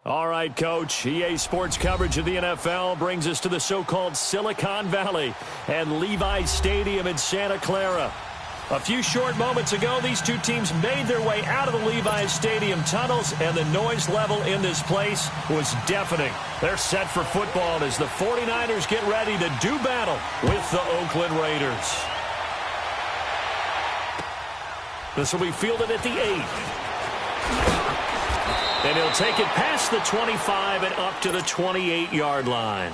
All right, Coach. EA Sports coverage of the NFL brings us to the so-called Silicon Valley and Levi's Stadium in Santa Clara. A few short moments ago, these two teams made their way out of the Levi's Stadium tunnels, and the noise level in this place was deafening. They're set for football as the 49ers get ready to do battle with the Oakland Raiders. This will be fielded at the 8. And he'll take it past the 25 and up to the 28-yard line.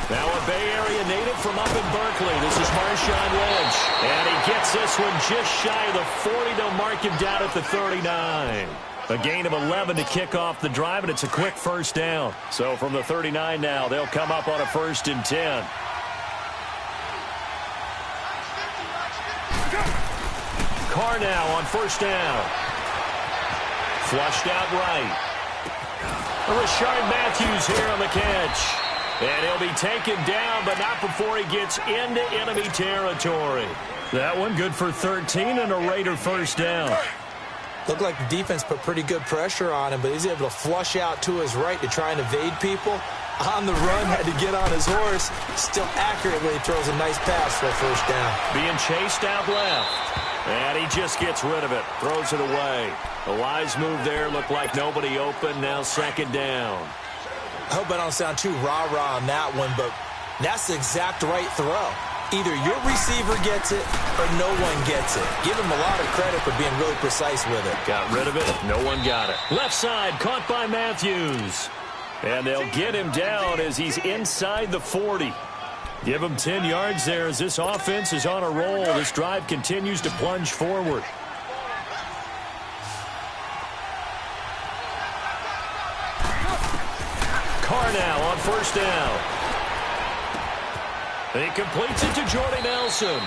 Now a Bay Area native from up in Berkeley. This is Marshawn Lynch. And he gets this one just shy of the 40. They'll mark him down at the 39. A gain of 11 to kick off the drive, and it's a quick first down. So from the 39 now, they'll come up on a 1st and 10. Carr now on 1st down. Flushed out right. Rashard Matthews here on the catch. And he'll be taken down, but not before he gets into enemy territory. That one good for 13 and a Raider 1st down. Looked like the defense put pretty good pressure on him, but he's able to flush out to his right to try and evade people. On the run, had to get on his horse. Still accurately throws a nice pass for a 1st down. Being chased out left. And he just gets rid of it. Throws it away. A wise move there. Looked like nobody open. Now 2nd down. I hope I don't sound too rah-rah on that one, but that's the exact right throw. Either your receiver gets it or no one gets it. Give him a lot of credit for being really precise with it. Got rid of it. No one got it. Left side caught by Matthews. And they'll get him down as he's inside the 40. Give him 10 yards there as this offense is on a roll. This drive continues to plunge forward. Carr now on 1st down. He completes it to Jordy Nelson.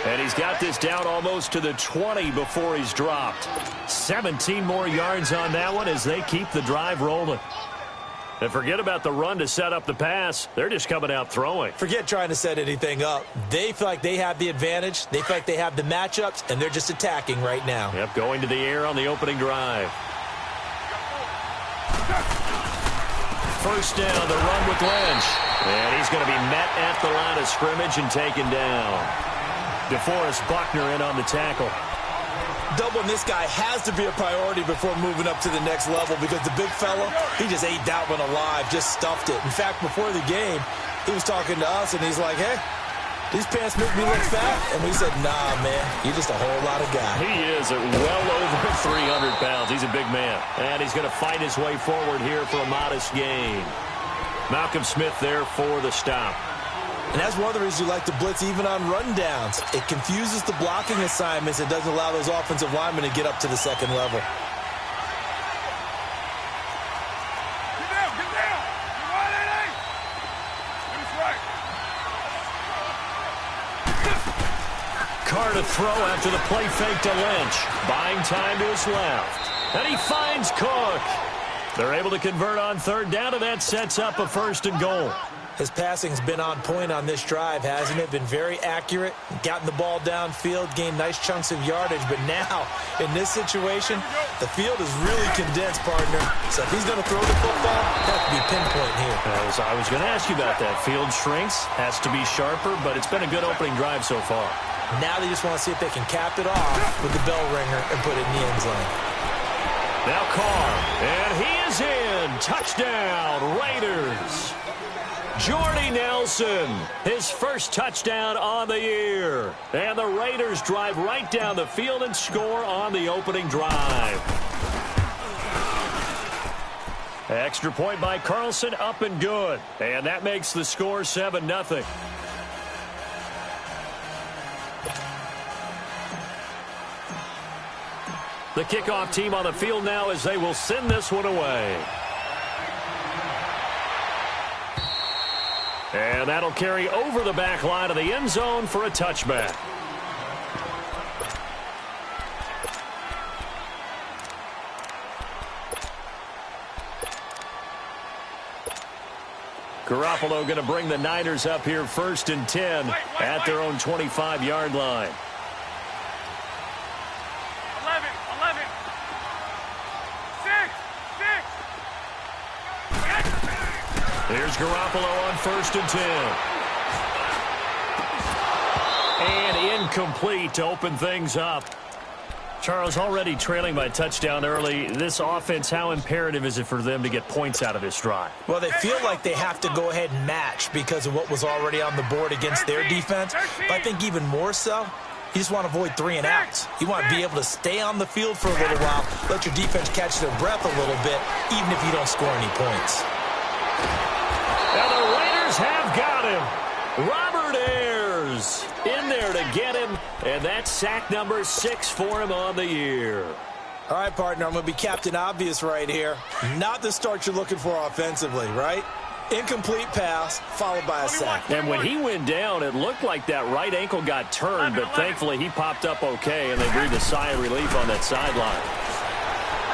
And he's got this down almost to the 20 before he's dropped. 17 more yards on that one as they keep the drive rolling. And forget about the run to set up the pass. They're just coming out throwing. Forget trying to set anything up. They feel like they have the advantage. They feel like they have the matchups, and they're just attacking right now. Yep, going to the air on the opening drive. 1st down, the run with Lynch. And he's going to be met at the line of scrimmage and taken down. DeForest Buckner in on the tackle. Doubling this guy has to be a priority before moving up to the next level because the big fella, he just ate that one alive, just stuffed it. In fact, before the game, he was talking to us, and he's like, hey, these pants make me look fat. And we said, nah, man, you're just a whole lot of guy. He is at well over 300 pounds. He's a big man. And he's going to fight his way forward here for a modest gain. Malcolm Smith there for the stop. And that's one of the reasons you like to blitz even on rundowns. It confuses the blocking assignments. It doesn't allow those offensive linemen to get up to the 2nd level. Get down. Get right, A.A. Get right. Carr to throw after the play fake to Lynch. Buying time to his left. And he finds Cook. They're able to convert on 3rd down, and that sets up a 1st and goal. His passing's been on point on this drive, hasn't it? Been very accurate, gotten the ball downfield, gained nice chunks of yardage. But now, in this situation, the field is really condensed, partner. So if he's going to throw the football, it has to be pinpoint here. I was going to ask you about that. Field shrinks, has to be sharper, but it's been a good opening drive so far. Now they just want to see if they can cap it off with the bell ringer and put it in the end zone. Now Carr, and he is in. Touchdown, Raiders. Jordy Nelson, his 1st touchdown on the year. And the Raiders drive right down the field and score on the opening drive. Extra point by Carlson, up and good. And that makes the score 7-0. The kickoff team on the field now as they will send this one away. And that'll carry over the back line of the end zone for a touchback. Garoppolo going to bring the Niners up here 1st and 10 at their own 25-yard line. 11, 11. 6, 6. Here's Garoppolo on 1st and 10. And incomplete to open things up. Charles, already trailing by a touchdown early. This offense, how imperative is it for them to get points out of this drive? Well, they feel like they have to go ahead and match because of what was already on the board against their defense. But I think even more so, you just want to avoid 3 and outs. You want to be able to stay on the field for a little while, let your defense catch their breath a little bit, even if you don't score any points. And the Raiders have got him. Robert Ayers in there to get him, and that's sack number 6 for him on the year. All right, partner, I'm going to be Captain Obvious right here. Not the start you're looking for offensively, right? Incomplete pass, followed by a sack. And when he went down, it looked like that right ankle got turned, but thankfully he popped up okay, and they breathed a sigh of relief on that sideline.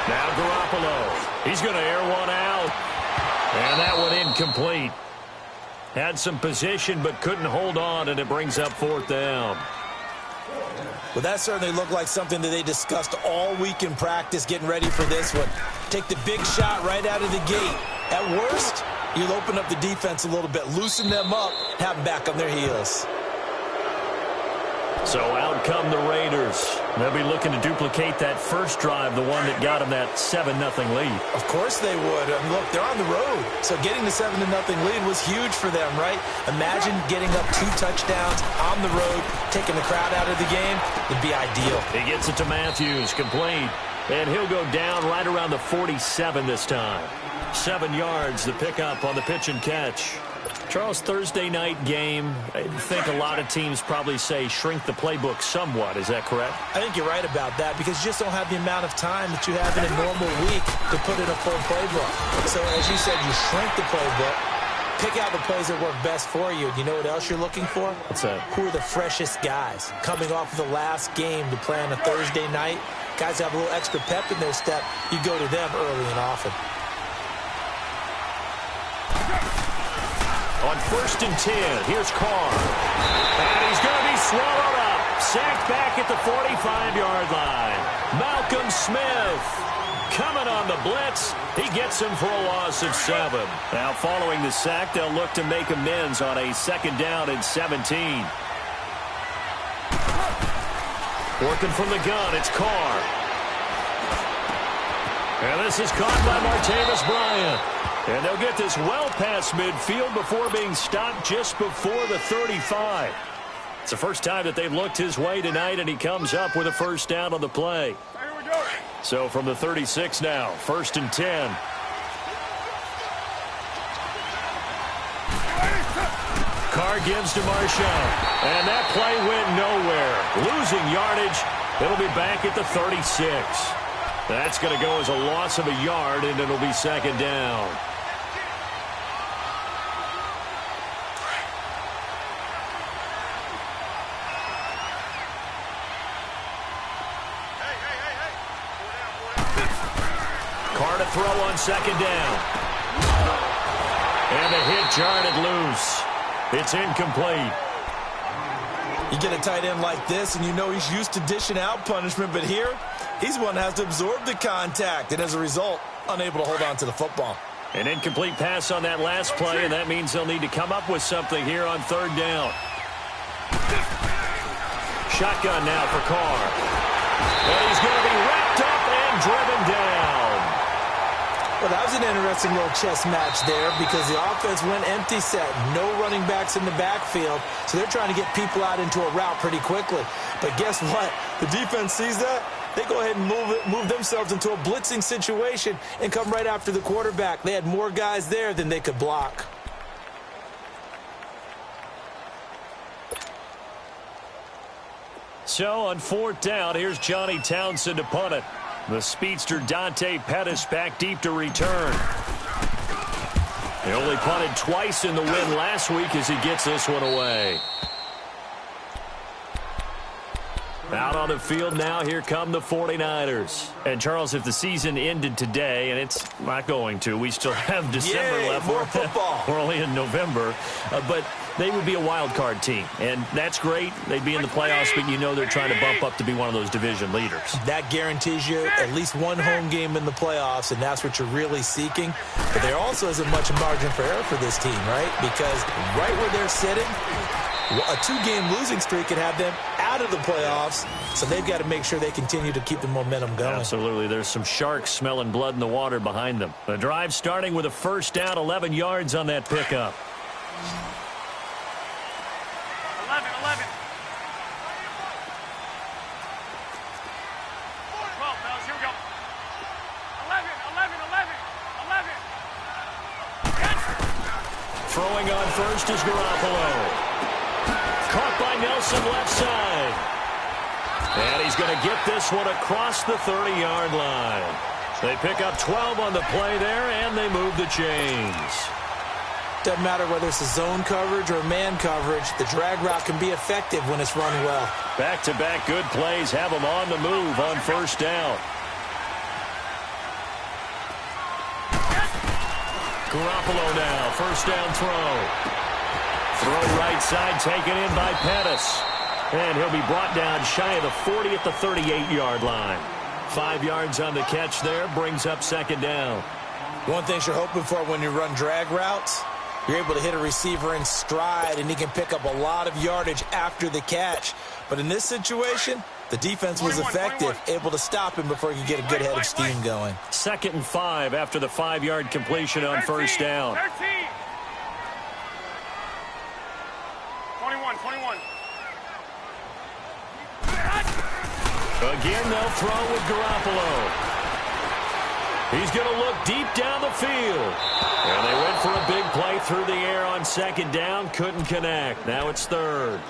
Now Garoppolo. He's going to air one out. And that one incomplete. Had some position, but couldn't hold on, and it brings up 4th down. Well, that certainly looked like something that they discussed all week in practice, getting ready for this one. Take the big shot right out of the gate. At worst, you'll open up the defense a little bit, loosen them up, have them back on their heels. So out come the Raiders. They'll be looking to duplicate that first drive, the one that got them that 7-0 lead. Of course they would. I mean, look, they're on the road. So getting the 7-0 lead was huge for them, right? Imagine getting up 2 touchdowns on the road, taking the crowd out of the game. Would be ideal. He gets it to Matthews, complete. And he'll go down right around the 47 this time. 7 yards, the pickup on the pitch and catch. Charles, Thursday night game, I think a lot of teams probably say shrink the playbook somewhat. Is that correct? I think you're right about that because you just don't have the amount of time that you have in a normal week to put in a full playbook. So as you said, you shrink the playbook, pick out the plays that work best for you. You know what else you're looking for? What's that? Who are the freshest guys coming off of the last game to play on a Thursday night? Guys have a little extra pep in their step. You go to them early and often. On 1st and 10, here's Carr. And he's going to be swallowed up. Sacked back at the 45-yard line. Malcolm Smith coming on the blitz. He gets him for a loss of 7. Now, following the sack, they'll look to make amends on a 2nd down and 17. Working from the gun, it's Carr. And this is caught by Martavis Bryant. And they'll get this well past midfield before being stopped just before the 35. It's the first time that they've looked his way tonight, and he comes up with a 1st down on the play. So from the 36 now, 1st and 10. Carr gives to Marshawn. And that play went nowhere. Losing yardage. It'll be back at the 36. That's going to go as a loss of a yard, and it'll be 2nd down. Carr to throw on 2nd down. And a hit jarred loose. It's incomplete. You get a tight end like this, and you know he's used to dishing out punishment, but here, he's one that has to absorb the contact, and as a result, unable to hold on to the football. An incomplete pass on that last play, and that means they'll need to come up with something here on 3rd down. Shotgun now for Carr. And he's going to be wrapped up and driven down. Well, that was an interesting little chess match there because the offense went empty set. No running backs in the backfield, so they're trying to get people out into a route pretty quickly. But guess what? The defense sees that. They go ahead and move themselves into a blitzing situation and come right after the quarterback. They had more guys there than they could block. So on 4th down, here's Johnny Townsend to punt it. The speedster Dante Pettis back deep to return. He only punted twice in the win last week as he gets this one away. Out on the field now, here come the 49ers. And, Charles, if the season ended today, and it's not going to, we still have December left. More football. We're only in November. But they would be a wild card team, and that's great. They'd be in the playoffs, but you know they're trying to bump up to be one of those division leaders. That guarantees you at least one home game in the playoffs, and that's what you're really seeking. But there also isn't much margin for error for this team, right? Because right where they're sitting, a two-game losing streak could have them out of the playoffs, so they've got to make sure they continue to keep the momentum going. Absolutely. There's some sharks smelling blood in the water behind them. The drive starting with a first down, 11 yards on that pickup. 11. 12, fellas, here we go. 11. Throwing on first is Garoppolo. Caught by Nelson left side. And he's going to get this one across the 30-yard line. They pick up 12 on the play there, and they move the chains. Doesn't matter whether it's a zone coverage or man coverage, the drag route can be effective when it's run well. Back-to-back good plays have them on the move on first down. Garoppolo now, first down throw. Throw right side, taken in by Pettis. And he'll be brought down shy of the 40 at the 38-yard line. 5 yards on the catch there, brings up second down. One thing you're hoping for when you run drag routes, you're able to hit a receiver in stride, and he can pick up a lot of yardage after the catch. But in this situation, the defense was effective, able to stop him before he could get a good head of steam going. 2nd and 5 after the 5-yard completion on first down. 13. 21. Again, they'll throw with Garoppolo. He's going to look deep down the field. And they went for a big play through the air on second down. Couldn't connect. Now it's third.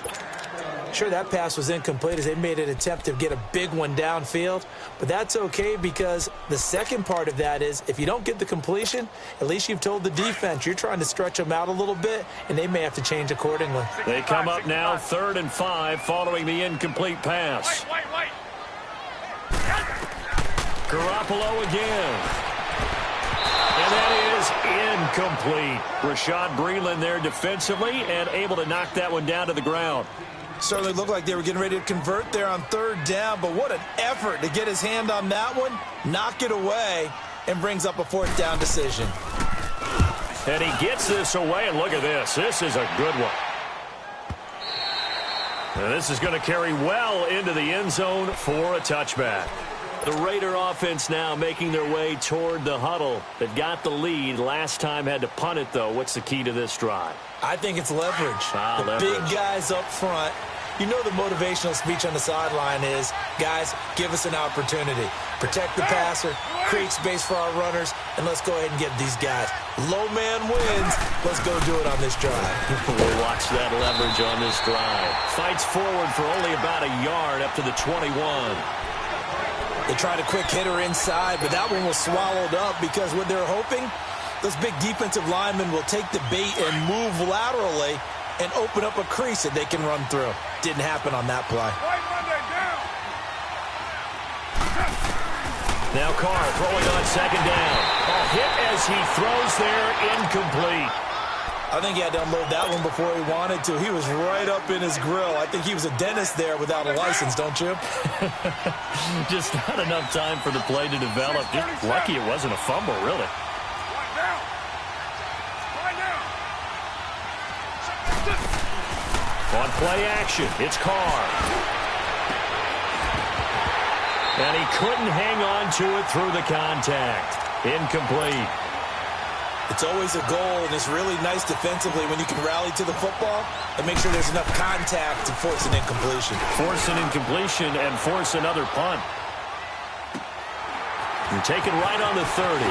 Sure, that pass was incomplete as they made an attempt to get a big one downfield. But that's okay because the second part of that is if you don't get the completion, at least you've told the defense you're trying to stretch them out a little bit, and they may have to change accordingly. They come up now 3rd and 5 following the incomplete pass. Wait. Garoppolo again. And that is incomplete. Rashad Breeland there defensively and able to knock that one down to the ground. Certainly looked like they were getting ready to convert there on 3rd down, but what an effort to get his hand on that one, knock it away, and brings up a 4th down decision. And he gets this away, and look at this. This is a good one. And this is going to carry well into the end zone for a touchback. The Raider offense now making their way toward the huddle. They've got the lead. Last time had to punt it, though. What's the key to this drive? I think it's leverage. Leverage. Big guys up front. You know the motivational speech on the sideline is, guys, give us an opportunity. Protect the passer, create space for our runners, and let's go ahead and get these guys. Low man wins. Let's go do it on this drive. We'll watch that leverage on this drive. Fights forward for only about a yard up to the 21. They tried a quick hitter inside, but that one was swallowed up because what they're hoping, those big defensive linemen will take the bait and move laterally and open up a crease that they can run through. Didn't happen on that play. Now Carr throwing on second down. A hit as he throws there, incomplete. I think he had to unload that one before he wanted to. He was right up in his grill. I think he was a dentist there without a license, don't you? Just not enough time for the play to develop. Just lucky it wasn't a fumble, really. On play action, it's Carr. And he couldn't hang on to it through the contact. Incomplete. It's always a goal, and it's really nice defensively when you can rally to the football and make sure there's enough contact to force an incompletion. Force an incompletion and force another punt. You're taken right on the 30.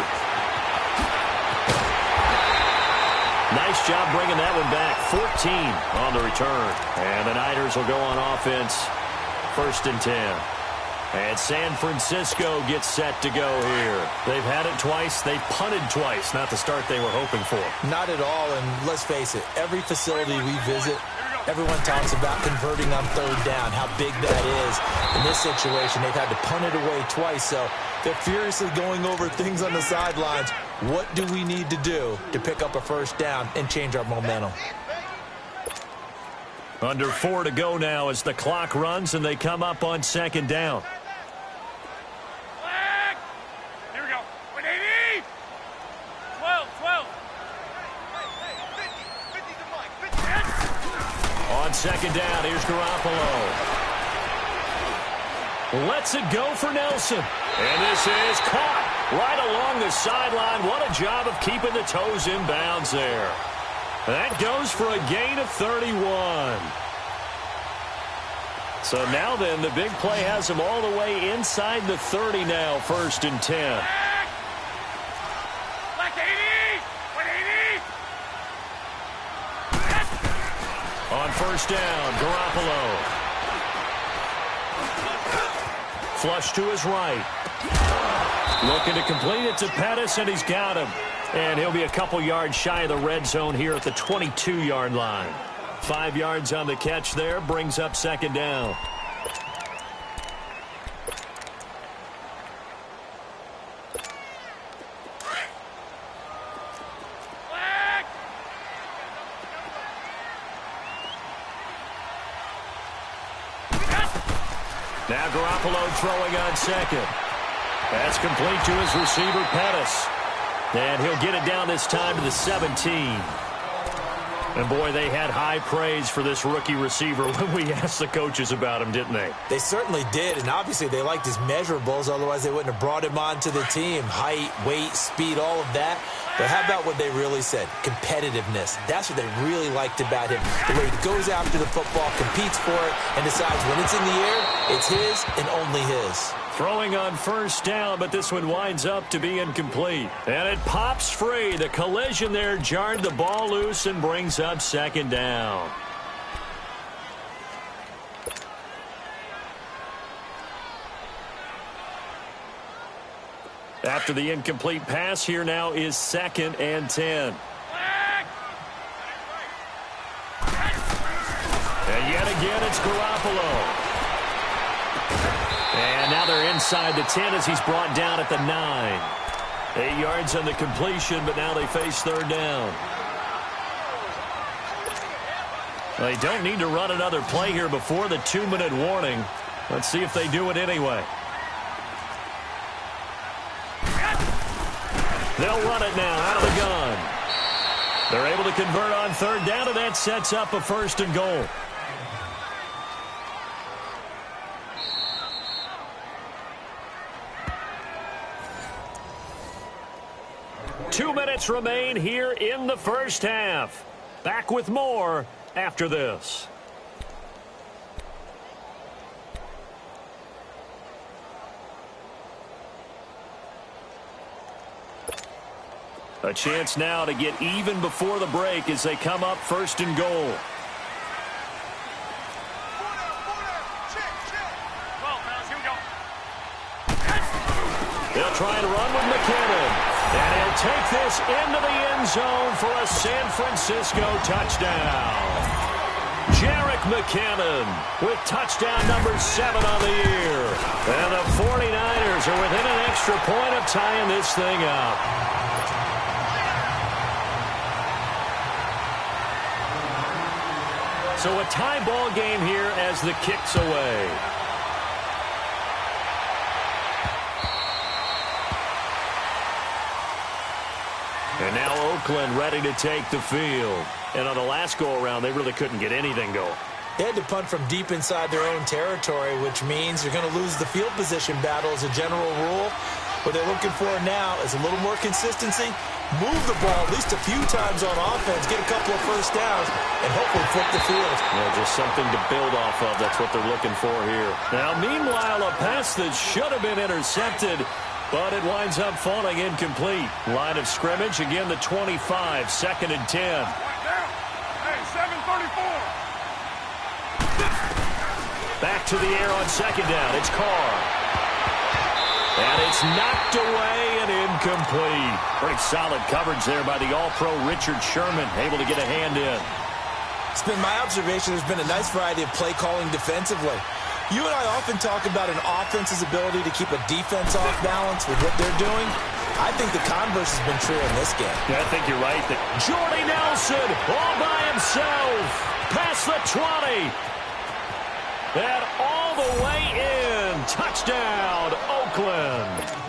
Nice job bringing that one back. 14 on the return. And the Niners will go on offense. 1st and 10. And San Francisco gets set to go here. They've had it twice. They've punted twice. Not the start they were hoping for. Not at all, and let's face it, every facility we visit, Everyone talks about converting on third down, how big that is. In this situation, they've had to punt it away twice, so they're furiously going over things on the sidelines. What do we need to do to pick up a first down and change our momentum? Under 4 to go now as the clock runs and they come up on second down. Flag! Here we go. 180! 12, 12. On second down, here's Garoppolo. Lets it go for Nelson. And this is caught right along the sideline. What a job of keeping the toes in bounds there. That goes for a gain of 31. So now then, the big play has him all the way inside the 30 now, 1st and 10. Black 80! 180! On first down, Garoppolo. Flush to his right. Looking to complete it to Pettis, and he's got him. And he'll be a couple yards shy of the red zone here at the 22-yard line. 5 yards on the catch there, brings up second down. Flag! Now Garoppolo throwing on second. That's complete to his receiver, Pettis. And he'll get it down this time to the 17. And, boy, they had high praise for this rookie receiver when we asked the coaches about him, didn't they? They certainly did, and obviously they liked his measurables. Otherwise, they wouldn't have brought him onto the team. Height, weight, speed, all of that. But how about what they really said? Competitiveness. That's what they really liked about him. The way he goes after the football, competes for it, and decides when it's in the air, it's his and only his. Throwing on first down, but this one winds up to be incomplete. And it pops free. The collision there jarred the ball loose and brings up second down. After the incomplete pass, here now is 2nd and 10. And yet again, it's Garoppolo. And now they're inside the 10 as he's brought down at the 9. 8 yards on the completion, but now they face third down. Well, they don't need to run another play here before the 2-minute warning. Let's see if they do it anyway. They'll run it now out of the gun. They're able to convert on third down, and that sets up a 1st and goal. Two minutes remain here in the first half. Back with more after this. A chance now to get even before the break as they come up 1st and goal. They'll try and run with McKinnon. And he'll take this into the end zone for a San Francisco touchdown. Jerick McKinnon with touchdown number 7 on the year. And the 49ers are within an extra point of tying this thing up. So a tie ball game here as the kick's away. And now Oakland ready to take the field. And on the last go-around, they really couldn't get anything going. They had to punt from deep inside their own territory, which means you're going to lose the field position battle as a general rule. What they're looking for now is a little more consistency, move the ball at least a few times on offense, get a couple of first downs, and hopefully flip the field. Yeah, just something to build off of. That's what they're looking for here. Now, meanwhile, a pass that should have been intercepted, but it winds up falling incomplete. Line of scrimmage, again the 25, 2nd and 10. Hey, 7:34. Back to the air on second down. It's Carr. And it's knocked away and incomplete. Pretty solid coverage there by the All-Pro Richard Sherman, able to get a hand in. It's been my observation there's been a nice variety of play calling defensively. You and I often talk about an offense's ability to keep a defense off balance with what they're doing. I think the converse has been true in this game. Yeah, I think you're right. Jordy Nelson all by himself. Past the 20. And all the way in. Touchdown, Oakland.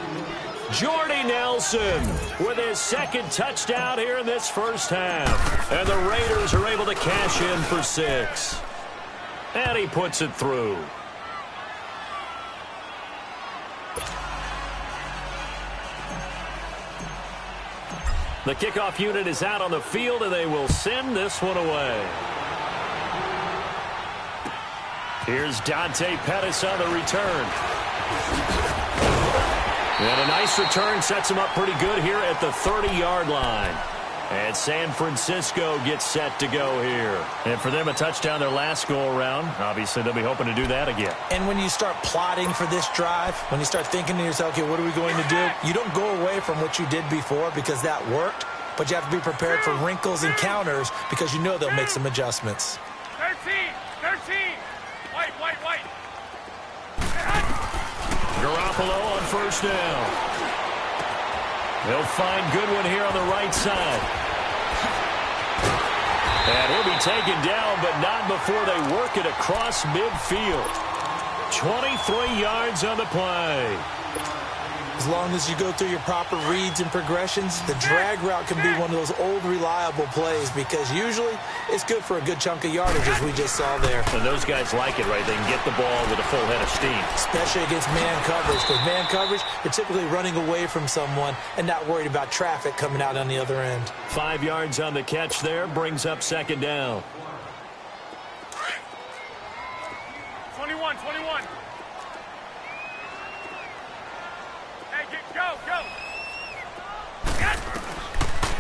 Jordy Nelson with his second touchdown here in this first half. And the Raiders are able to cash in for 6. And he puts it through. The kickoff unit is out on the field, and they will send this one away. Here's Dante Pettis on the return. And a nice return sets him up pretty good here at the 30-yard line. And San Francisco gets set to go here. And for them, a touchdown their last go-around. Obviously, they'll be hoping to do that again. And when you start plotting for this drive, when you start thinking to yourself, okay, what are we going to do? You don't go away from what you did before because that worked, but you have to be prepared for wrinkles and counters because you know they'll make some adjustments. 13. White. Garoppolo on first down. They'll find Goodwin here on the right side. And he'll be taken down, but not before they work it across midfield. 23 yards on the play. As long as you go through your proper reads and progressions, the drag route can be one of those old reliable plays because usually it's good for a good chunk of yardage, as we just saw there. And those guys like it, right? They can get the ball with a full head of steam. Especially against man coverage, because man coverage, you're typically running away from someone and not worried about traffic coming out on the other end. 5 yards on the catch there, brings up second down. 21. Go.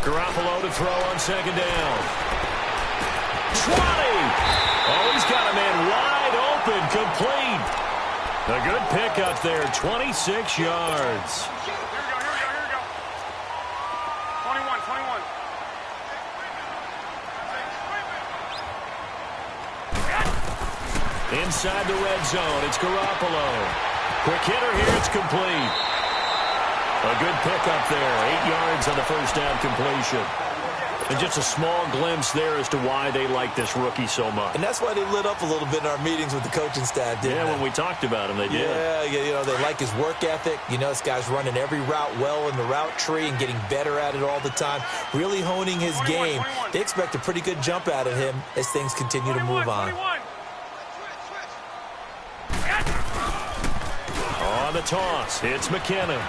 Garoppolo to throw on second down. 20. Oh, he's got a man wide open, complete. A good pickup there, 26 yards. Here we go. 21. Inside the red zone, it's Garoppolo. Quick hitter here, it's complete. A good pickup there, 8 yards on the first down completion. And just a small glimpse there as to why they like this rookie so much. And that's why they lit up a little bit in our meetings with the coaching staff, didn't they? When we talked about him, they did. Yeah, they like his work ethic. This guy's running every route well in the route tree and getting better at it all the time, really honing his game. They expect a pretty good jump out of him as things continue to move on. 21. On the toss, it's McKinnon.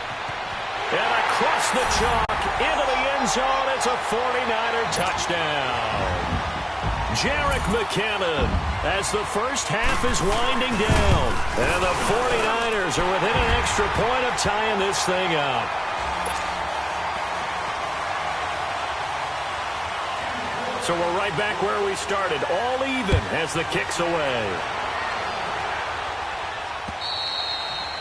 And across the chalk, into the end zone, it's a 49er touchdown. Jerick McKinnon as the first half is winding down. And the 49ers are within an extra point of tying this thing up. So we're right back where we started, all even as the kick's away.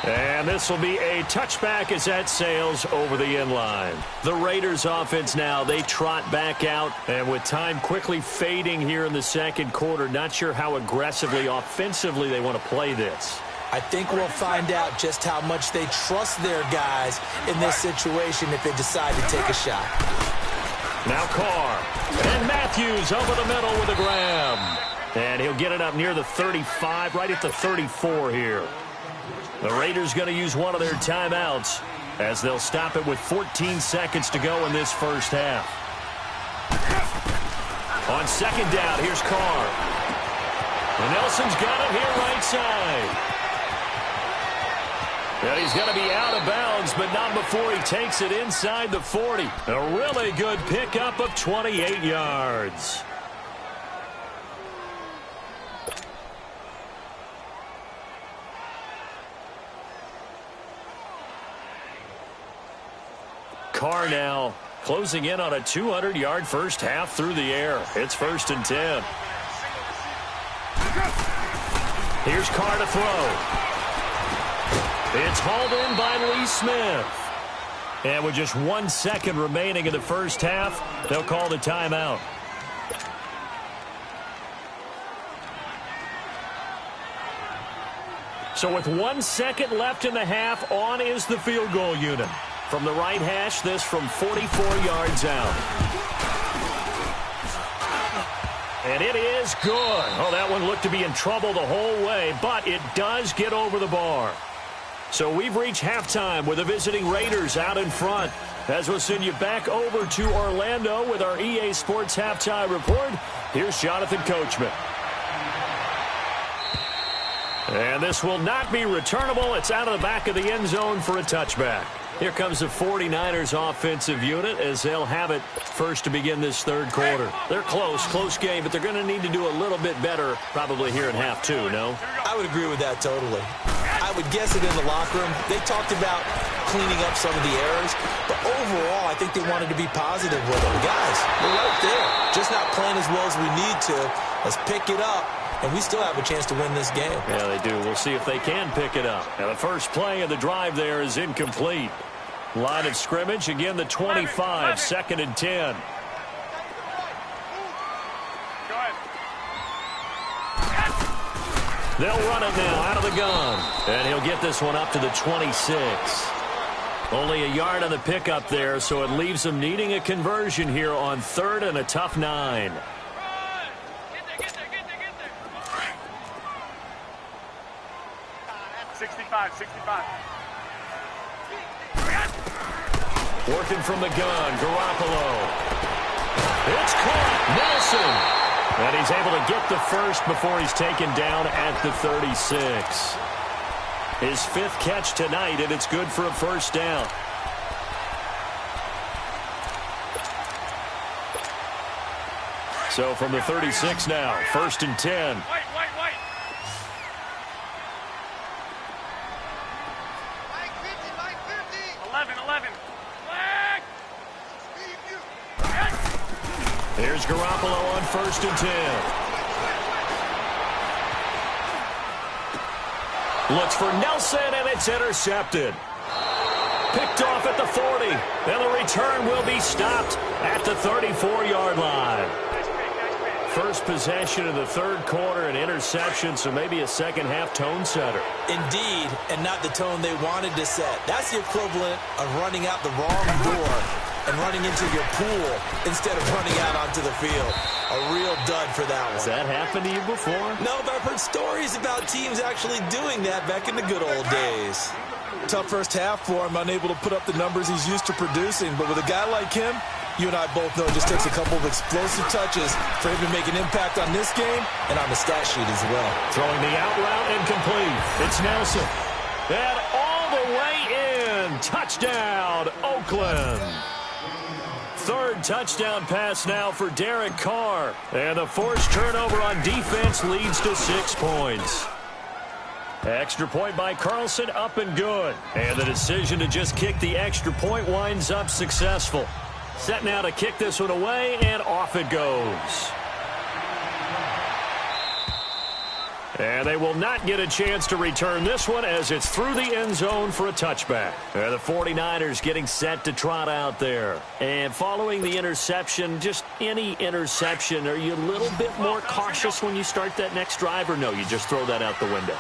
And this will be a touchback as that sails over the end line. The Raiders offense now, they trot back out. And with time quickly fading here in the second quarter, not sure how aggressively, offensively they want to play this. I think we'll find out just how much they trust their guys in this situation if they decide to take a shot. Now Carr. And Matthews over the middle with a grab. And he'll get it up near the 35, right at the 34 here. The Raiders going to use one of their timeouts as they'll stop it with 14 seconds to go in this first half. On second down, here's Carr. And Nelson's got it here right side. And he's going to be out of bounds, but not before he takes it inside the 40. A really good pickup of 28 yards. Carr now closing in on a 200-yard first half through the air. It's 1st and 10. Here's Carr to throw. It's hauled in by Lee Smith. And with just 1 second remaining in the first half, they'll call the timeout. So with 1 second left in the half, on is the field goal unit. From the right hash, this from 44 yards out. And it is good. Oh, that one looked to be in trouble the whole way, but it does get over the bar. So we've reached halftime with the visiting Raiders out in front. As we'll send you back over to Orlando with our EA Sports Halftime Report, here's Jonathan Coachman. And this will not be returnable. It's out of the back of the end zone for a touchback. Here comes the 49ers offensive unit as they'll have it first to begin this third quarter. They're close game, but they're going to need to do a little bit better probably here in half two, no? I would agree with that totally. I would guess it in the locker room. They talked about cleaning up some of the errors, but overall I think they wanted to be positive with them. Guys, we're right there. Just not playing as well as we need to. Let's pick it up. And we still have a chance to win this game. Yeah, they do. We'll see if they can pick it up. Now, the first play of the drive there is incomplete. Line of scrimmage, again, the 25, 2nd and 10. They'll run it now out of the gun. And he'll get this one up to the 26. Only a yard on the pickup there, so it leaves them needing a conversion here on 3rd and a tough 9. 65. Working from the gun, Garoppolo. It's caught, Nelson. And he's able to get the first before he's taken down at the 36. His 5th catch tonight, and it's good for a first down. So from the 36 now, 1st and 10. White. 11. Flag. Here's Garoppolo on 1st and 10. Looks for Nelson, and it's intercepted. Picked off at the 40, and the return will be stopped at the 34-yard line. First possession of the 3rd quarter, an interception, so maybe a second-half tone setter. Indeed, and not the tone they wanted to set. That's the equivalent of running out the wrong door and running into your pool instead of running out onto the field. A real dud for that one. Has that happened to you before? No, but I've heard stories about teams actually doing that back in the good old days. Tough first half for him, unable to put up the numbers he's used to producing. But with a guy like him, you and I both know it just takes a couple of explosive touches for him to make an impact on this game and on the stat sheet as well. Throwing the out route incomplete. It's Nelson. And all the way in. Touchdown, Oakland. 3rd touchdown pass now for Derek Carr. And the forced turnover on defense leads to 6 points. Extra point by Carlson, up and good. And the decision to just kick the extra point winds up successful. Set now to kick this one away, and off it goes. And they will not get a chance to return this one as it's through the end zone for a touchback. And the 49ers getting set to trot out there. And following the interception, just any interception, are you a little bit more cautious when you start that next drive, or no, you just throw that out the window?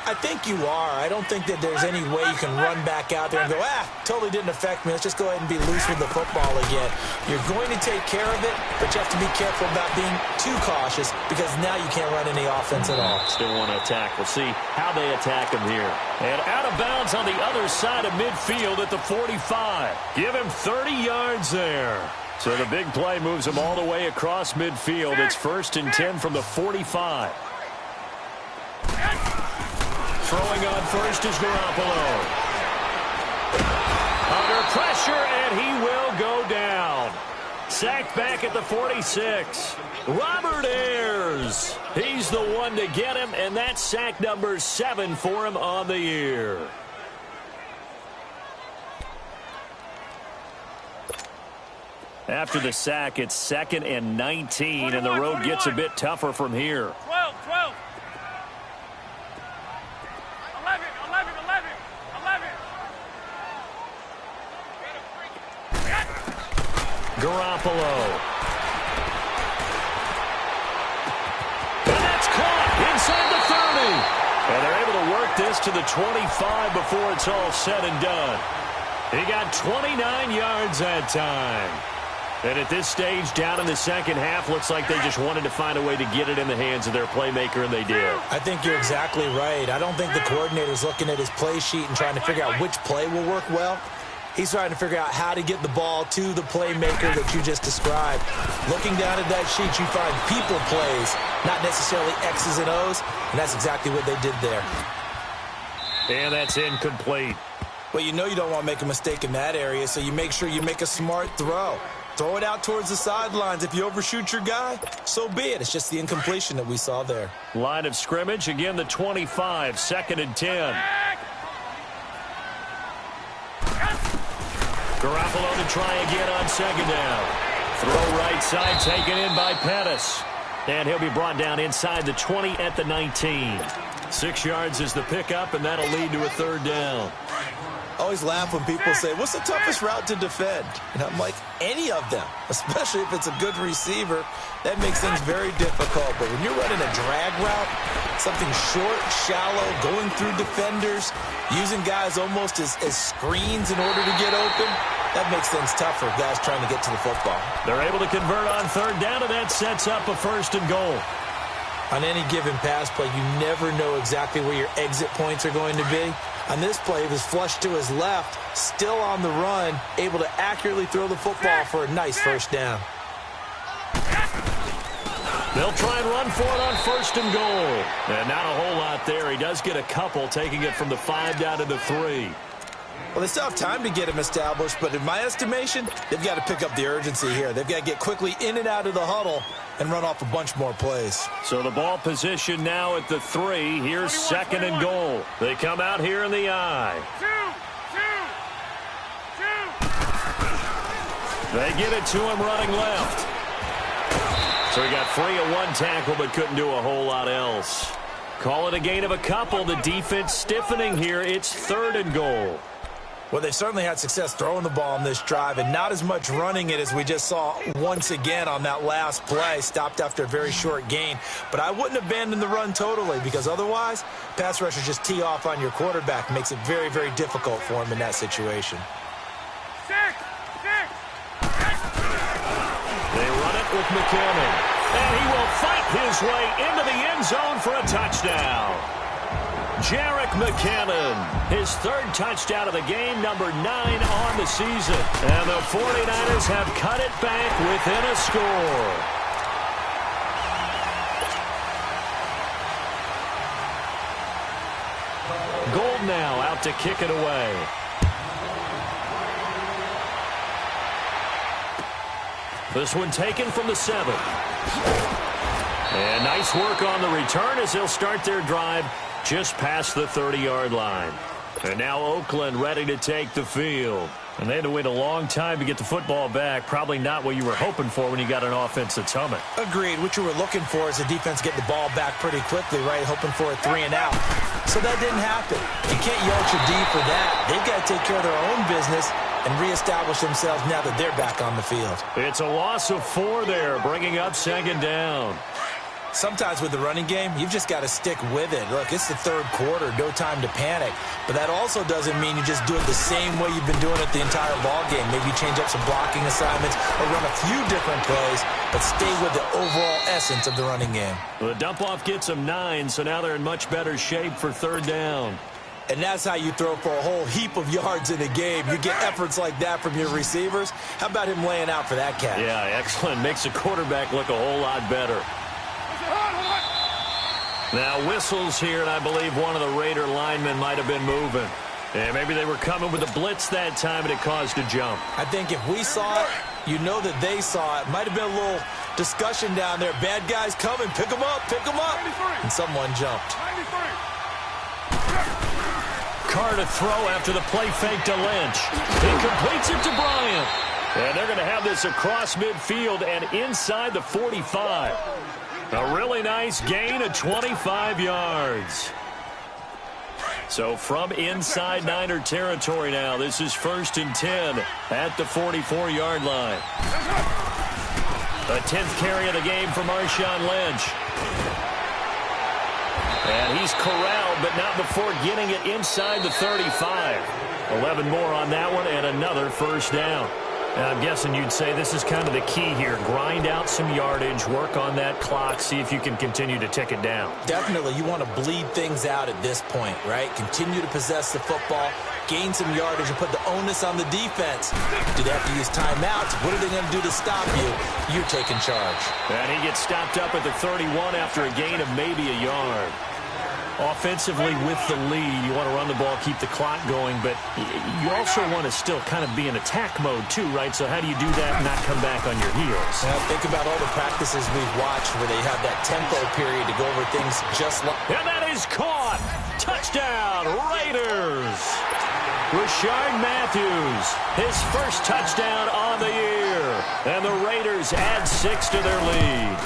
I think you are. I don't think that there's any way you can run back out there and go, totally didn't affect me. Let's just go ahead and be loose with the football again. You're going to take care of it, but you have to be careful about being too cautious because now you can't run any offense at all. Still want to attack. We'll see how they attack him here. And out of bounds on the other side of midfield at the 45. Give him 30 yards there. So the big play moves him all the way across midfield. It's 1st and 10 from the 45. Throwing on first is Garoppolo. Under pressure, and he will go down. Sacked back at the 46. Robert Ayers. He's the one to get him, and that's sack number 7 for him on the year. After the sack, it's 2nd and 19, and the road gets a bit tougher from here. 12. 11. Garoppolo. And that's caught inside the 30. And they're able to work this to the 25 before it's all said and done. He got 29 yards that time. And at this stage, down in the second half, looks like they just wanted to find a way to get it in the hands of their playmaker, and they did. I think you're exactly right. I don't think the coordinator's looking at his play sheet and trying to figure out which play will work well. He's trying to figure out how to get the ball to the playmaker that you just described. Looking down at that sheet, you find people plays, not necessarily X's and O's, and that's exactly what they did there. And that's incomplete. Well, you know you don't want to make a mistake in that area, so you make sure you make a smart throw. Throw it out towards the sidelines. If you overshoot your guy, so be it. It's just the incompletion that we saw there. Line of scrimmage, again the 25, 2nd and 10. Garoppolo to try again on 2nd down. Throw right side, taken in by Pettis. And he'll be brought down inside the 20 at the 19. 6 yards is the pickup, and that'll lead to a 3rd down. I always laugh when people say, what's the toughest route to defend? And I'm like, any of them, especially if it's a good receiver. That makes things very difficult. But when you're running a drag route, something short, shallow, going through defenders, using guys almost as screens in order to get open, that makes things tough for guys trying to get to the football. They're able to convert on 3rd down, and that sets up a 1st and goal. On any given pass play, you never know exactly where your exit points are going to be. On this play, he was flushed to his left, still on the run, able to accurately throw the football for a nice 1st down. They'll try and run for it on 1st and goal. And not a whole lot there. He does get a couple, taking it from the 5 down to the 3. Well, they still have time to get him established, but in my estimation, they've got to pick up the urgency here. They've got to get quickly in and out of the huddle and run off a bunch more plays. So the ball position now at the 3. Here's 2nd and goal. They come out here in the I. They get it to him running left. So he got free of 1 tackle but couldn't do a whole lot else. Call it a gain of a couple. The defense stiffening here. It's 3rd and goal. Well, they've certainly had success throwing the ball on this drive and not as much running it as we just saw once again on that last play. Stopped after a very short gain. But I wouldn't abandon the run totally because otherwise, pass rushers just tee off on your quarterback. Makes it very, very difficult for him in that situation. They run it with McKinnon. And he will fight his way into the end zone for a touchdown. Jerick McKinnon, his 3rd touchdown of the game, number 9 on the season. And the 49ers have cut it back within a score. Gold now out to kick it away. This one taken from the 7. And nice work on the return as they'll start their drive just past the 30-yard line. And now Oakland ready to take the field. And they had to wait a long time to get the football back. Probably not what you were hoping for when you got an offense that's humming. Agreed. What you were looking for is the defense get the ball back pretty quickly, right? Hoping for a 3 and out. So that didn't happen. You can't yell at your D for that. They've got to take care of their own business and reestablish themselves now that they're back on the field. It's a loss of 4 there, bringing up 2nd down. Sometimes with the running game, you've just got to stick with it. Look, it's the 3rd quarter, no time to panic. But that also doesn't mean you just do it the same way you've been doing it the entire ball game. Maybe change up some blocking assignments or run a few different plays, but stay with the overall essence of the running game. The dump-off gets them 9, so now they're in much better shape for 3rd down. And that's how you throw for a whole heap of yards in a game. You get efforts like that from your receivers. How about him laying out for that catch? Yeah, excellent. Makes the quarterback look a whole lot better. Now whistles here, and I believe one of the Raider linemen might have been moving. And maybe they were coming with a blitz that time, and it caused a jump. I think if we saw it, you know that they saw it. Might have been a little discussion down there. Bad guys coming. Pick them up. Pick them up. And someone jumped. Carr to throw after the play fake to Lynch. He completes it to Bryant. And they're going to have this across midfield and inside the 45. A really nice gain of 25 yards. So from inside Niner territory now, this is 1st and 10 at the 44-yard line. A 10th carry of the game for Marshawn Lynch. And he's corralled, but not before getting it inside the 35. 11 more on that one and another first down. And I'm guessing you'd say this is kind of the key here. Grind out some yardage, work on that clock, see if you can continue to tick it down. Definitely. You want to bleed things out at this point, right? Continue to possess the football, gain some yardage, and put the onus on the defense. Do they have to use timeouts? What are they going to do to stop you? You're taking charge. And he gets stopped up at the 31 after a gain of maybe a yard. Offensively with the lead, you want to run the ball, keep the clock going, but you also want to still kind of be in attack mode too, right? So how do you do that and not come back on your heels? Now, think about all the practices we've watched where they have that tempo period to go over things just like... And that is caught! Touchdown, Raiders! Rashard Matthews, his first touchdown on the year. And the Raiders add 6 to their lead.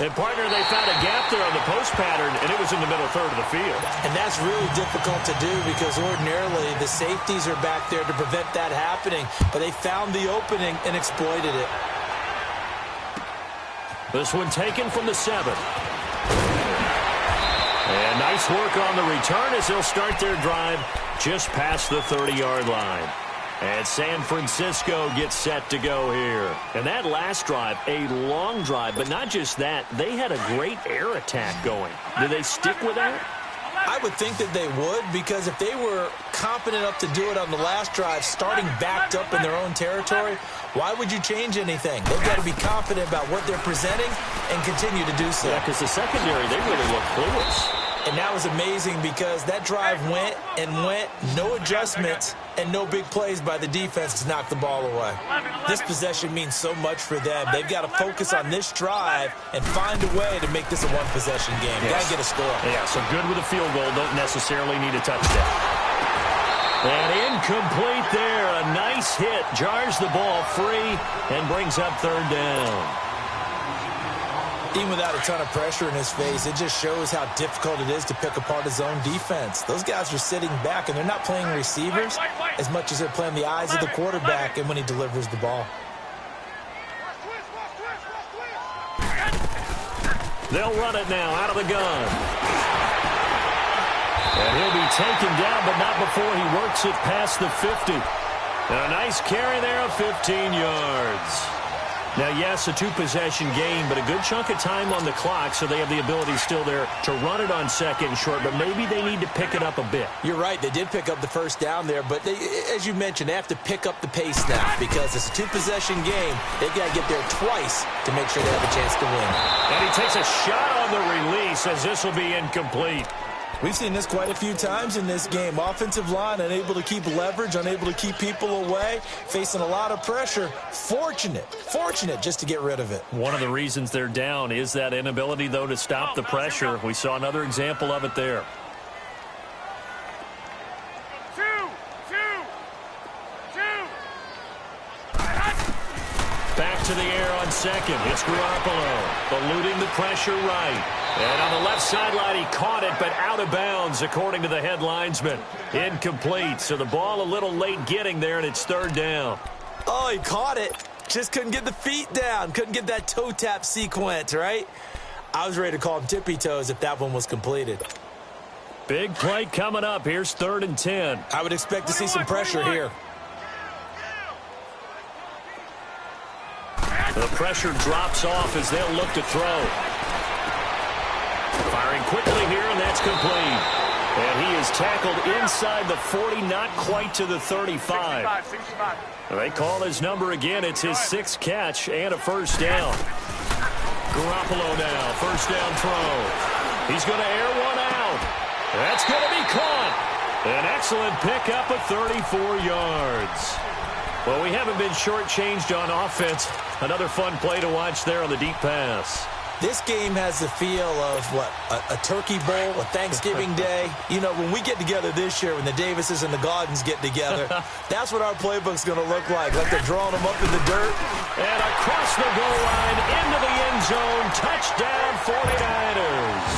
And, partner, they found a gap there on the post pattern, and it was in the middle third of the field. And that's really difficult to do because ordinarily the safeties are back there to prevent that happening. But they found the opening and exploited it. This one taken from the 7. And nice work on the return as they'll start their drive just past the 30-yard line. And San Francisco gets set to go here. And that last drive, a long drive, but not just that. They had a great air attack going. Do they stick with that? I would think that they would, because if they were confident enough to do it on the last drive, starting backed up in their own territory, why would you change anything? They've got to be confident about what they're presenting and continue to do so. Yeah, because the secondary, they really look clueless. And that was amazing because that drive went and went, no adjustments, and no big plays by the defense to knock the ball away. This possession means so much for them. They've got to focus on this drive and find a way to make this a one-possession game. Yes. Got to get a score. Yeah, so good with a field goal. Don't necessarily need a touchdown. And incomplete there. A nice hit. Jars the ball free and brings up third down. Even without a ton of pressure in his face, it just shows how difficult it is to pick apart his own defense. Those guys are sitting back, and they're not playing receivers as much as they're playing the eyes of the quarterback and when he delivers the ball. They'll run it now out of the gun. And he'll be taken down, but not before he works it past the 50. And a nice carry there of 15 yards. Now, yes, a two-possession game, but a good chunk of time on the clock, so they have the ability still there to run it on second and short, but maybe they need to pick it up a bit. You're right. They did pick up the first down there, but they, as you mentioned, they have to pick up the pace now because it's a two-possession game. They've got to get there twice to make sure they have a chance to win. And he takes a shot on the release as this will be incomplete. We've seen this quite a few times in this game. Offensive line unable to keep leverage, unable to keep people away, facing a lot of pressure. Fortunate just to get rid of it. One of the reasons they're down is that inability, though, to stop the pressure. We saw another example of it there. Back to the air on second. It's Garoppolo, eluding the pressure right. And on the left sideline, he caught it, but out of bounds, according to the head linesman. Incomplete, so the ball a little late getting there, and it's third down. Oh, he caught it. Just couldn't get the feet down. Couldn't get that toe tap sequence, right? I was ready to call him tippy toes if that one was completed. Big play coming up. Here's 3rd and 10. I would expect to see some pressure here. The pressure drops off as they'll look to throw. Firing quickly here, and that's complete. And he is tackled inside the 40, not quite to the 35. 65. They call his number again. It's his 6th catch and a first down. Garoppolo now, first down throw. He's going to air one out. That's going to be caught. An excellent pickup of 34 yards. Well, we haven't been shortchanged on offense. Another fun play to watch there on the deep pass. This game has the feel of, what, a turkey bowl, a Thanksgiving day. You know, when we get together this year, when the Davises and the Gaudens get together, that's what our playbook's going to look like they're drawing them up in the dirt. And across the goal line, into the end zone, touchdown 49ers.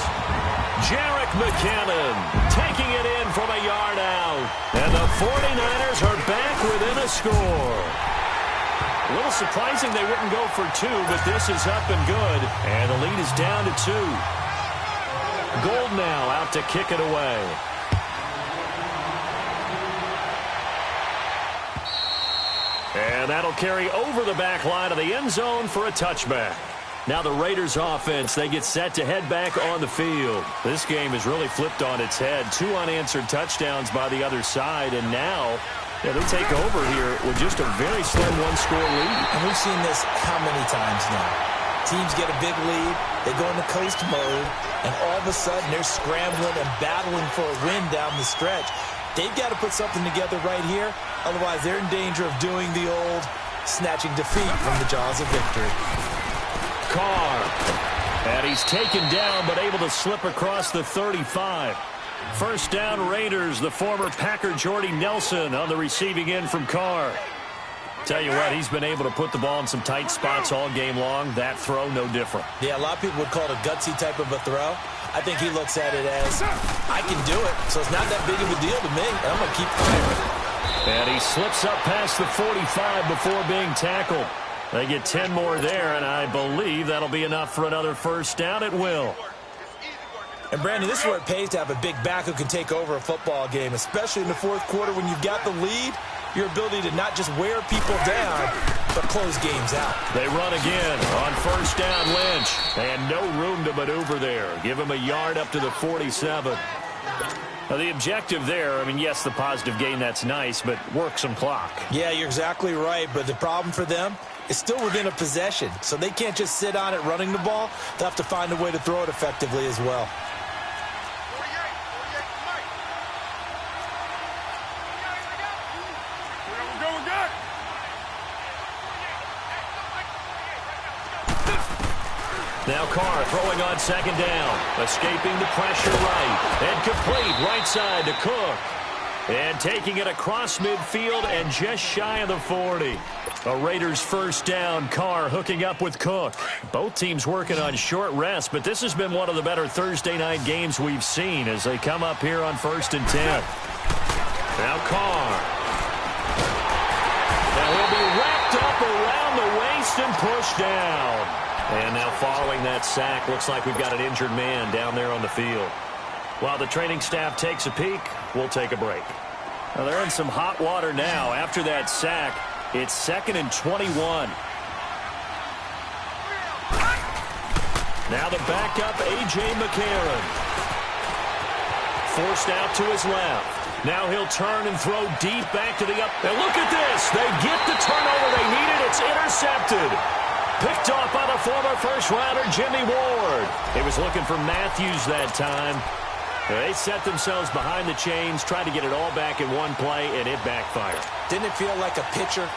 Jerick McKinnon taking it in from a yard out. And the 49ers are back within a score. A little surprising they wouldn't go for 2, but this is up and good. And the lead is down to 2. Gold now out to kick it away. And that'll carry over the back line of the end zone for a touchback. Now the Raiders offense, they get set to head back on the field. This game has really flipped on its head. 2 unanswered touchdowns by the other side, and now they take over here with just a very slim one-score lead. And we've seen this how many times now? Teams get a big lead, they go into coast mode, and all of a sudden they're scrambling and battling for a win down the stretch. They've got to put something together right here, otherwise they're in danger of doing the old snatching defeat from the jaws of victory. Carr. And he's taken down, but able to slip across the 35. First down, Raiders. The former Packer Jordy Nelson on the receiving end from Carr. Tell you what, he's been able to put the ball in some tight spots all game long. That throw, no different. Yeah, a lot of people would call it a gutsy type of a throw. I think he looks at it as, I can do it, so it's not that big of a deal to me. I'm going to keep firing. And he slips up past the 45 before being tackled. They get 10 more there, and I believe that'll be enough for another first down. It will. And, Brandon, this is where it pays to have a big back who can take over a football game, especially in the fourth quarter when you've got the lead. Your ability to not just wear people down, but close games out. They run again on first down, Lynch. And no room to maneuver there. Give him a yard up to the 47. Now, the objective there, I mean, yes, the positive gain, that's nice, but work some clock. Yeah, you're exactly right, but the problem for them is still within a possession, so they can't just sit on it running the ball. They'll have to find a way to throw it effectively as well. Now Carr throwing on second down. Escaping the pressure right. And complete right side to Cook. And taking it across midfield and just shy of the 40. A Raiders first down. Carr hooking up with Cook. Both teams working on short rest, but this has been one of the better Thursday night games we've seen as they come up here on 1st and 10. Now Carr. Now he'll be wrapped up around the waist and pushed down. And now following that sack, looks like we've got an injured man down there on the field. While the training staff takes a peek, we'll take a break. Now they're in some hot water now. After that sack, it's 2nd and 21. Now the backup, A.J. McCarron. Forced out to his left. Now he'll turn and throw deep back to the up. And look at this. They get the turnover they needed. It's intercepted. Picked off by the former first-rounder, Jimmy Ward. He was looking for Matthews that time. They set themselves behind the chains, tried to get it all back in one play, and it backfired. Didn't it feel like a pitcher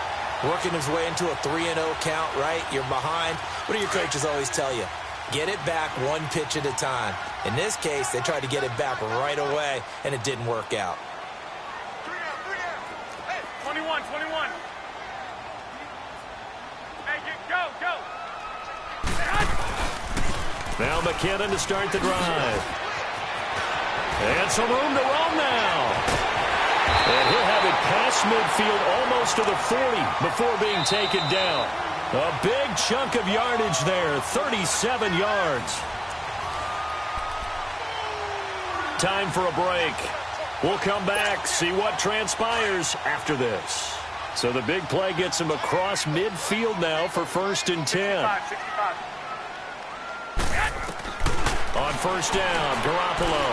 working his way into a 3-0 count, right? You're behind. What do your coaches always tell you? Get it back one pitch at a time. In this case, they tried to get it back right away, and it didn't work out. 21. Go. Now McKinnon to start the drive. And some room to roam now. And he'll have it past midfield almost to the 40 before being taken down. A big chunk of yardage there, 37 yards. Time for a break. We'll come back, see what transpires after this. So the big play gets him across midfield now for 1st and 10. 65. On first down, Garoppolo.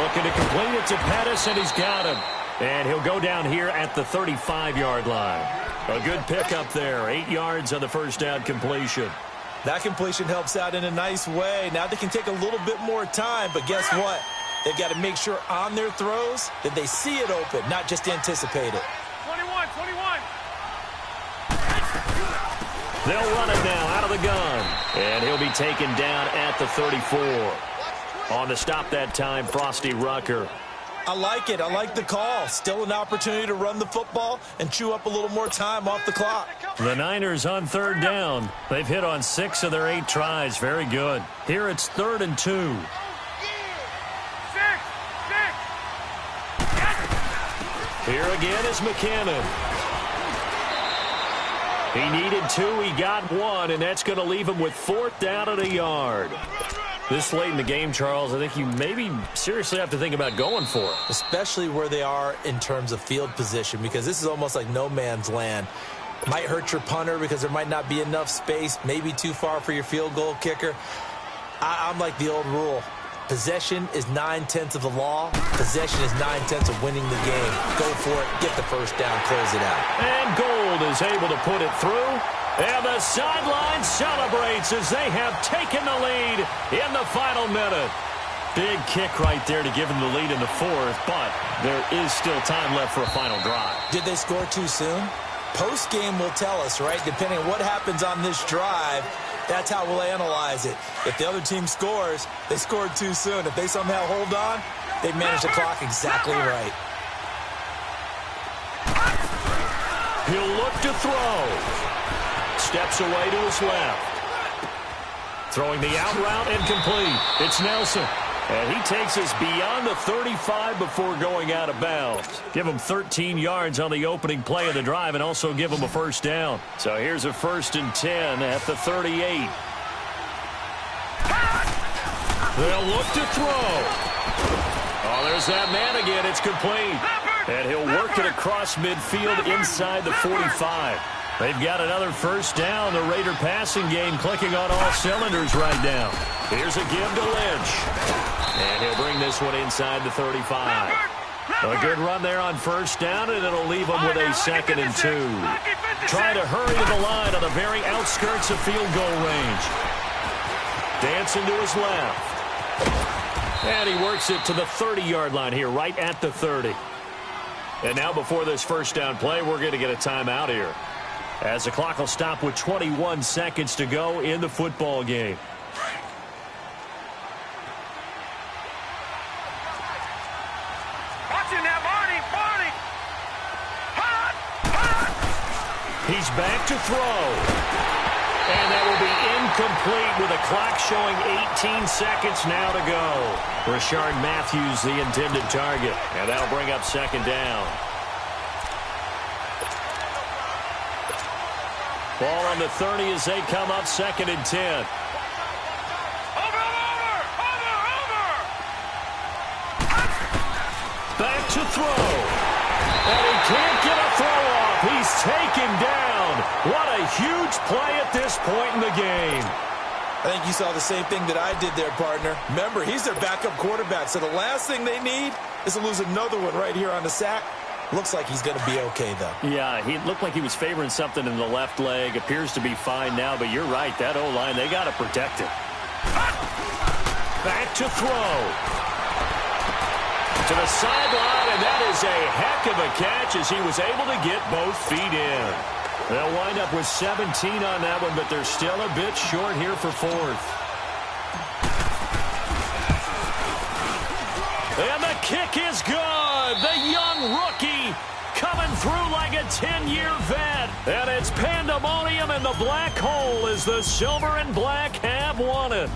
Looking to complete it to Pettis, and he's got him. And he'll go down here at the 35-yard line. A good pickup there, 8 yards on the first down completion. That completion helps out in a nice way. Now they can take a little bit more time, but guess what? They've got to make sure on their throws that they see it open, not just anticipate it. 21. They'll run it now out of the gun. And he'll be taken down at the 34. On the stop that time, Frosty Rucker. I like it. I like the call. Still an opportunity to run the football and chew up a little more time off the clock. The Niners on 3rd down. They've hit on 6 of their 8 tries. Very good. Here it's 3rd and 2. 6. Here again is McKinnon. He needed 2. He got 1, and that's going to leave him with 4th down and a yard. This late in the game, Charles, I think you maybe seriously have to think about going for it. Especially where they are in terms of field position, because this is almost like no man's land. Might hurt your punter because there might not be enough space, maybe too far for your field goal kicker. I'm like the old rule. Possession is 9/10 of the law. Possession is 9/10 of winning the game. Go for it. Get the first down. Close it out. And Gold is able to put it through. And the sideline celebrates as they have taken the lead in the final minute. Big kick right there to give them the lead in the fourth, but there is still time left for a final drive. Did they score too soon? Post-game will tell us, right? Depending on what happens on this drive, that's how we'll analyze it. If the other team scores, they scored too soon. If they somehow hold on, they managed the clock exactly right. He'll look to throw. Steps away to his left. Throwing the out route and complete. It's Nelson. And he takes us beyond the 35 before going out of bounds. Give him 13 yards on the opening play of the drive and also give him a first down. So here's a 1st and 10 at the 38. They'll look to throw. Oh, there's that man again. It's complete. And he'll work it across midfield inside the 45. They've got another first down. The Raider passing game clicking on all cylinders right now. Here's a give to Lynch. And he'll bring this one inside the 35. A good run there on first down, and it'll leave them with a 2nd and 2. Trying to hurry to the line on the very outskirts of field goal range. Dancing to his left. And he works it to the 30-yard line here, right at the 30. And now before this first down play, we're going to get a timeout here, as the clock will stop with 21 seconds to go in the football game. Watching that, Barney! He's back to throw. And that will be incomplete with a clock showing 18 seconds now to go. Rashard Matthews, the intended target. And that'll bring up 2nd down. Ball on the 30 as they come up 2nd and 10. Over! Back to throw. And he can't get a throw off. He's taken down. What a huge play at this point in the game. I think you saw the same thing that I did there, partner. Remember, he's their backup quarterback, so the last thing they need is to lose another one right here on the sack. Looks like he's going to be okay, though. Yeah, he looked like he was favoring something in the left leg. Appears to be fine now, but you're right. That O-line, they got to protect it. Back to throw. To the sideline, and that is a heck of a catch as he was able to get both feet in. They'll wind up with 17 on that one, but they're still a bit short here for 4th. And the kick is good. The young rookie coming through like a 10-year vet. And it's pandemonium in the black hole as the silver and black have won it.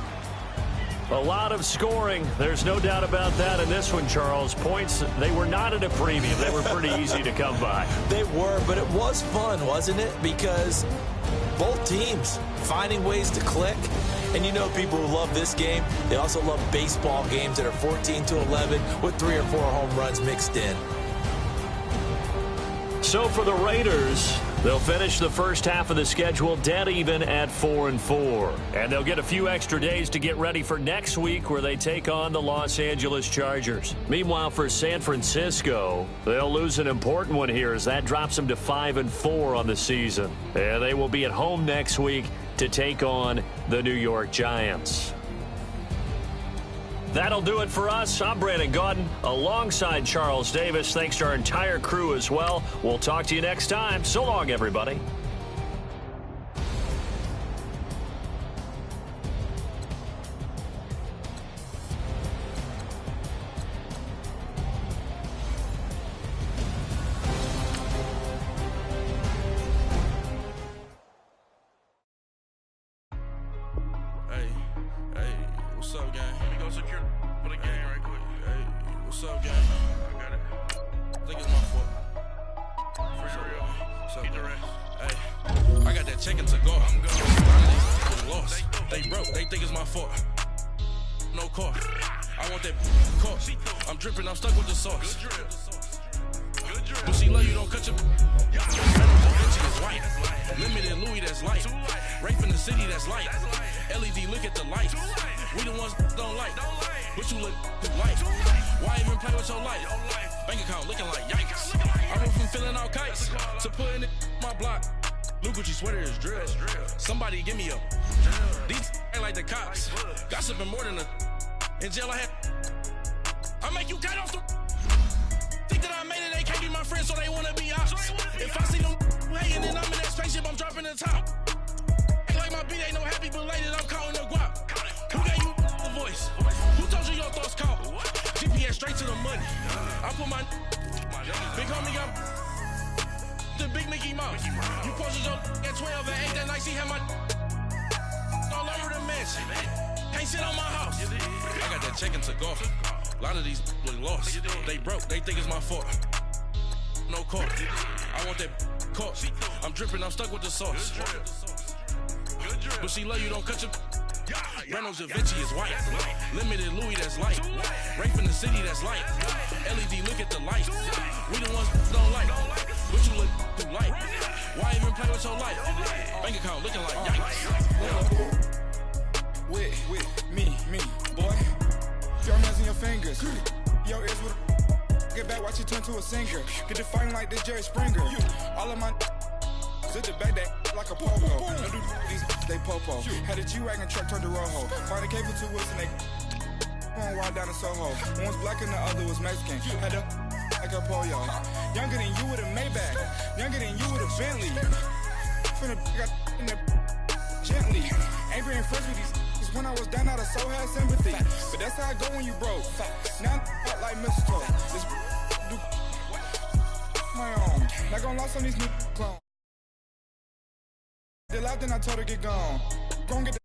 A lot of scoring. There's no doubt about that in this one, Charles. Points, they were not at a premium. They were pretty easy to come by. They were, but it was fun, wasn't it? Because both teams finding ways to click. And you know people who love this game, they also love baseball games that are 14-11 with 3 or 4 home runs mixed in. So for the Raiders, they'll finish the first half of the schedule dead even at 4-4. And they'll get a few extra days to get ready for next week where they take on the Los Angeles Chargers. Meanwhile, for San Francisco, they'll lose an important one here as that drops them to 5-4 on the season. And they will be at home next week to take on the New York Giants. That'll do it for us. I'm Brandon Gaudin alongside Charles Davis. Thanks to our entire crew as well. We'll talk to you next time. So long, everybody. What's up, gang? Let me go secure for the game right quick. Hey, what's up, gang? I got it. I think it's my fault. For real. What's up, get the rest. Hey, I got that chicken to go. I'm good. They lost. They broke. They think it's my fault. no car. I want that car. I'm dripping, I'm stuck with the sauce. But she love you, don't cut your Vinci is white. Limited Louis, that's light. Rape in the city, that's light. LED, look at the lights. We the ones don't like. But you look light. Why even play with your life? Bank account looking like yikes. I went from filling out kites to putting it in my block. Blue Gucci sweater is drill. Somebody give me a. These ain't like the cops. Gossiping more than a. In jail I had. I make you cut off the. Think that I made it, they can't be my friends, so they wanna be ops. If I see them hating and I'm in that spaceship, I'm dropping the top. Ain't like my beat ain't no happy belated, I'm counting the guap. Who gave you the voice? Who told you your thoughts count? GPS straight to the money. I put my big homie got the big Mickey Mouse. You posted your at 12 and 8 that night, she had my all over the mansion. Can't sit on my house. I got that check into golf. A lot of these look lost. They broke, they think it's my fault. No car. I want that car. I'm dripping, I'm stuck with the sauce. But she love you, don't cut your. Reynolds Da Vinci is white. Limited Louis, that's light. Rape in the city, that's light. LED, look at the lights. We the ones don't like. But you look too light. Why even play with your life? Bank account looking like yikes. With me, boy. Your hands in your fingers. Your ears with a get back, watch you turn to a singer. Get to fighting like this Jerry Springer. All of my sit the back that like a popo. No do these they popo. Had a G-Wagon truck turned to Rojo. Find a cable 2 wheels and they going wild down in Soho. One was black and the other was Mexican. Had a like a pollo. Younger than you with a Maybach. Younger than you with a Bentley. Finna got in there gently. Angry and friends with these. When I was down, I so had sympathy. But that's how I go when you broke. Now I'm like mistletoe. This do my own. Not gonna lost on these new clones. They laughed and I told her get gone. Gon' get the